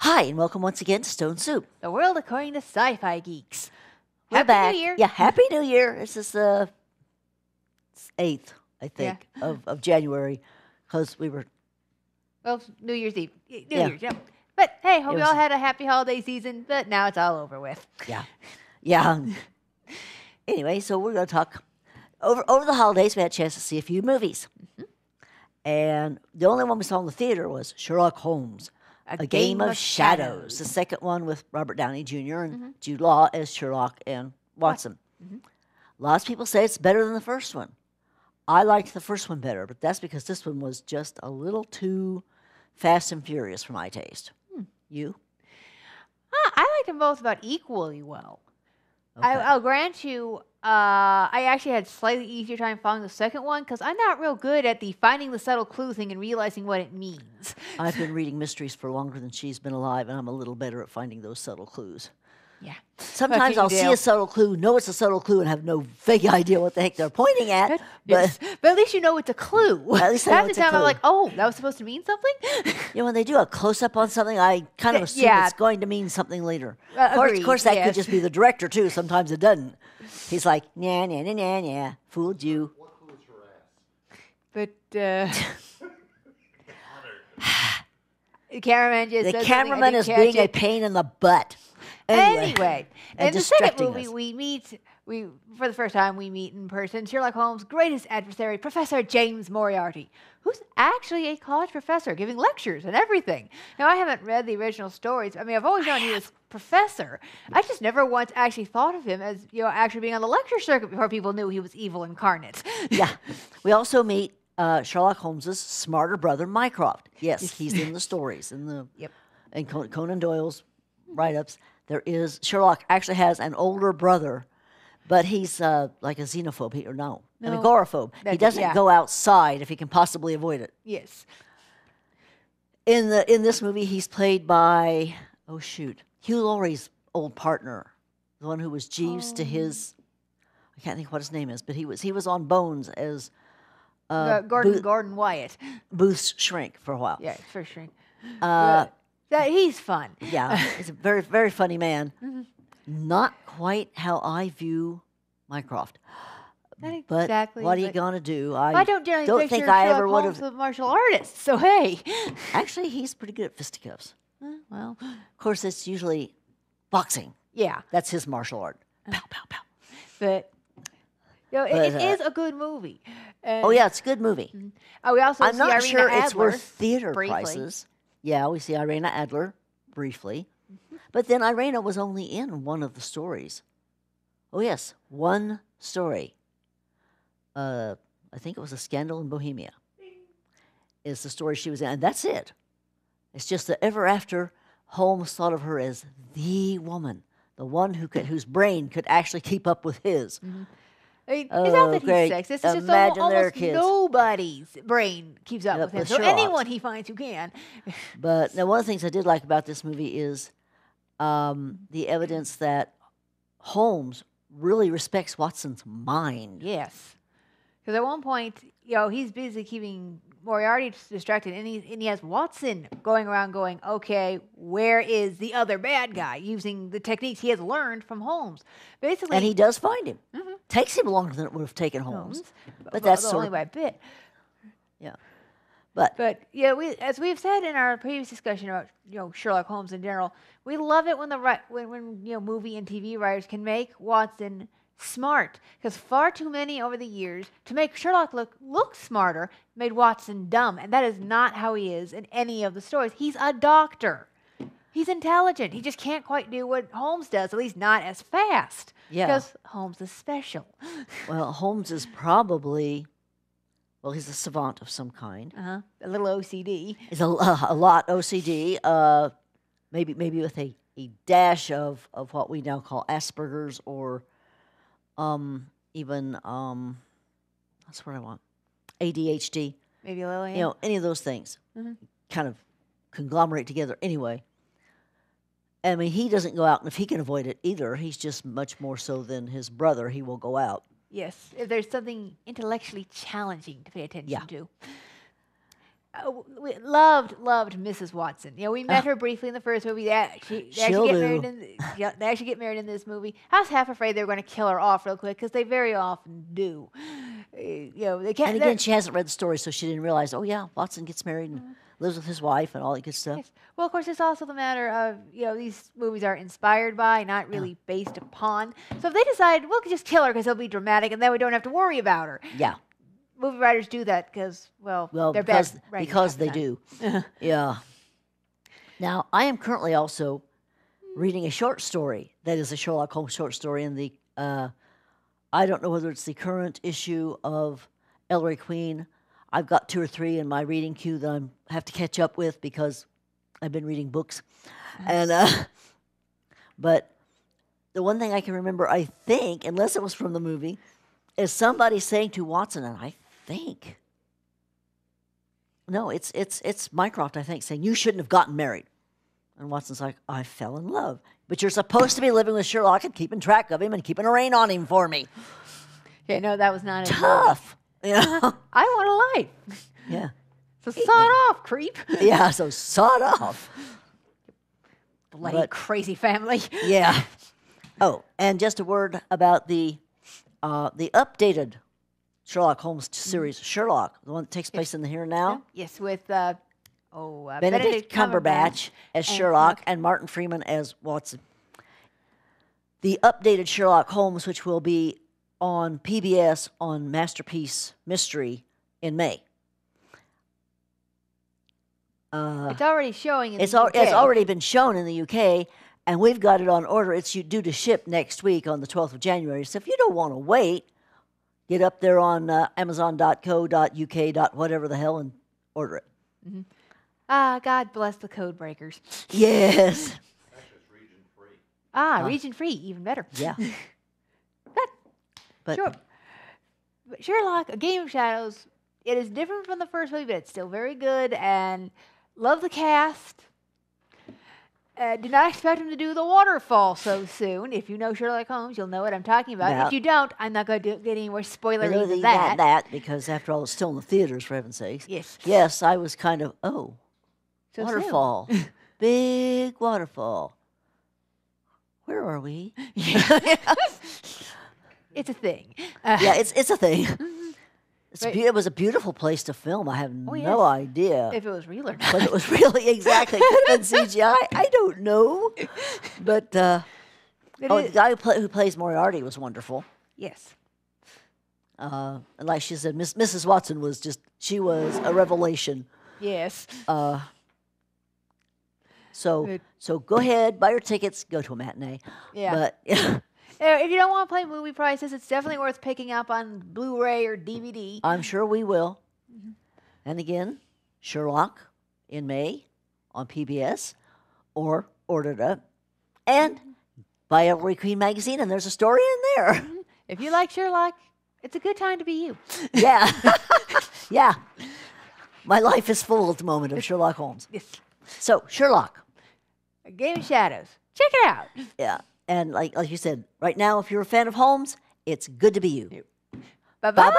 Hi, and welcome once again to Stone Soup. The world according to sci-fi geeks. We're Happy back. New Year. Yeah, Happy New Year. This is the 8th, I think, Yeah. of January, because we were... Well, New Year's Eve. New Yeah. Year's, yep. But hey, hope It you all was- had a happy holiday season, but now it's all over with. Yeah. Yeah. Anyway, so we're going to talk... Over the holidays, we had a chance to see a few movies. And the only one we saw in the theater was Sherlock Holmes, A Game of Shadows. The second one with Robert Downey Jr. and Jude Law as Sherlock and Watson. Lots of people say it's better than the first one. I liked the first one better, but that's because this one was just a little too fast and furious for my taste. You? I liked them both about equally well. Okay. I'll grant you, I actually had slightly easier time following the second one because I'm not real good at the finding the subtle clue thing and realizing what it means. I've been reading mysteries for longer than she's been alive, and I'm a little better at finding those subtle clues. Yeah. Sometimes you I'll see do. a subtle clue, know it's a subtle clue, and have no vague idea what the heck they're pointing at. Yes. But at least you know it's a clue. At least I know Half the it's a time I'm clue. like, oh, that was supposed to mean something? When they do a close-up on something, I kind of assume Yeah. it's going to mean something later. Agreed, Of course, that could yes. just be the director, too. Sometimes it doesn't. He's like, nah, nah, nah, nah, nah, fooled you. What clue is her ass? But the cameraman just The said cameraman is something, I didn't being a catch it. pain in the butt. Anyway, and in the second distracting movie, us. we for the first time we meet in person Sherlock Holmes' greatest adversary, Professor James Moriarty, who's actually a college professor giving lectures and everything. Now, I haven't read the original stories. I mean, I've always known he was professor. I just never once actually thought of him as actually being on the lecture circuit before people knew he was evil incarnate. Yeah. We also meet Sherlock Holmes's smarter brother, Mycroft. Yes, he's in the stories, in the Yep. in Conan Doyle's write-ups. Sherlock actually has an older brother, but he's like a xenophobe, an No. agoraphobe. He That's it, doesn't yeah. go outside if he can possibly avoid it. Yes. In this movie, he's played by Hugh Laurie's old partner, the one who was Jeeves to his. I can't think what his name is, but he was on Bones as Gordon Wyatt. Booth's shrink for a while. Yeah, for sure. Uh, He's fun. Yeah, he's a very, very funny man. Not quite how I view Mycroft. Not But exactly, what are you but- going to do? I don't generally don't picture think I Sherlock ever would Holmes have. a martial artist, so hey. Actually, he's pretty good at fisticuffs. Well, Of course, it's usually boxing. yeah, That's his martial art. Pow, pow, pow. but it But, is a good movie. And, Oh, yeah, it's a good movie. we also I'm see not Irina sure it's Adler worth theater briefly. prices. Yeah, we see Irina Adler briefly. But then Irina was only in one of the stories. Oh, yes, one story. I think it was A Scandal in Bohemia is the story she was in. And that's it. It's just that ever after, Holmes thought of her as the woman, the one whose brain could actually keep up with his. I mean, Oh, it's not that great. he's sexist. It's just Imagine their almost kids. nobody's brain keeps up Yep, with him. with So Sherlock's. anyone he finds who can. But now, one of the things I did like about this movie is the evidence that Holmes really respects Watson's mind. Yes. Because at one point, he's busy keeping Moriarty distracted, and he has Watson going around going, okay, where is the other bad guy, using the techniques he has learned from Holmes. Basically, And he does find him. Takes him longer than it would have taken Holmes. But though that's only sort of, by a bit. yeah. But But yeah, as we've said in our previous discussion about Sherlock Holmes in general, we love it when when movie and TV writers can make Watson smart, because far too many over the years to make Sherlock look smarter made Watson dumb, and that is not how he is in any of the stories. He's a doctor. He's intelligent. He just can't quite do what Holmes does, at least not as fast. Yeah. Because Holmes is special. well, Holmes is probably he's a savant of some kind. A little OCD. He's a lot OCD. Maybe with a dash of what we now call Asperger's or even that's what I want. ADHD. Maybe Lillian. Any of those things kind of conglomerate together anyway. I mean, he doesn't go out, and if he can avoid it either, he's just much more so than his brother. He will go out. Yes, if there's something intellectually challenging to pay attention Yeah. to. We loved Mrs. Watson. You know, we met her briefly in the first movie. They actually get married they actually get married in this movie. I was half afraid they were going to kill her off real quick because they very often do. You know, they can't. And again, she hasn't read the story, so she didn't realize. Oh yeah, Watson gets married and lives with his wife and all that good stuff. Yes. Well, of course, it's also the matter of, you know, these movies are inspired by, not really based upon. So if they decide, we'll just kill her because it'll be dramatic, and then we don't have to worry about her. Yeah. Movie writers do that because, well, they're because they do. Yeah. Now, I am currently also reading a short story that is a Sherlock Holmes short story in the, I don't know whether it's the current issue of Ellery Queen. I've got 2 or 3 in my reading queue that I have to catch up with because I've been reading books. And but the one thing I can remember, I think, unless it was from the movie, is somebody saying to Watson, and I think, no, it's Mycroft, I think, saying, you shouldn't have gotten married. And Watson's like, I fell in love. But you're supposed to be living with Sherlock and keeping track of him and keeping a rein on him for me. Yeah, no, that was not tough. Yeah. I want a life. Yeah. So sod off, creep. Yeah, so sod off. Bloody crazy family. Yeah. Oh, and just a word about the updated Sherlock Holmes series, Sherlock, the one that takes place in the here and now. Yes, with Benedict Cumberbatch as Sherlock and Martin Freeman as Watson. The updated Sherlock Holmes, which will be on PBS on Masterpiece Mystery in May. It's already showing in the UK. It's already been shown in the UK, and we've got it on order. It's due to ship next week on the 12th of January. So if you don't want to wait, get up there on amazon.co.uk. Whatever the hell and order it. Mm-hmm. God bless the code breakers. Yes. Actually, it's region-free. Region-free, even better. Yeah. But sure. Sherlock, A Game of Shadows, it is different from the first movie, but it's still very good, and love the cast. Did not expect him to do the waterfall so soon. If you know Sherlock Holmes, you'll know what I'm talking about. Yeah. If you don't, I'm not going to get any more spoilery than that. That, because after all, it's still in the theaters, for heaven's sakes. Yes. Yes, I was kind of, So waterfall. Big waterfall. Where are we? It's a thing. Yeah, it's a thing. It was a beautiful place to film. I have no idea if it was real or not. But it was really exactly. Could have been CGI. I don't know. But the guy who plays Moriarty was wonderful. Yes. And like she said, Mrs. Watson was she was a revelation. Yes. So go ahead, buy your tickets, go to a matinee. Yeah. But if you don't want to play movie prices, it's definitely worth picking up on Blu-ray or DVD. I'm sure we will. Mm-hmm. And again, Sherlock in May on PBS, or order it up. And buy Ellery Queen magazine, and there's a story in there. If you like Sherlock, it's a good time to be you. Yeah. Yeah. My life is full at the moment of Sherlock Holmes. Yes. So, Sherlock. A Game of Shadows. Check it out. Yeah. And like you said, right now, if you're a fan of Holmes, it's good to be you. Bye-bye.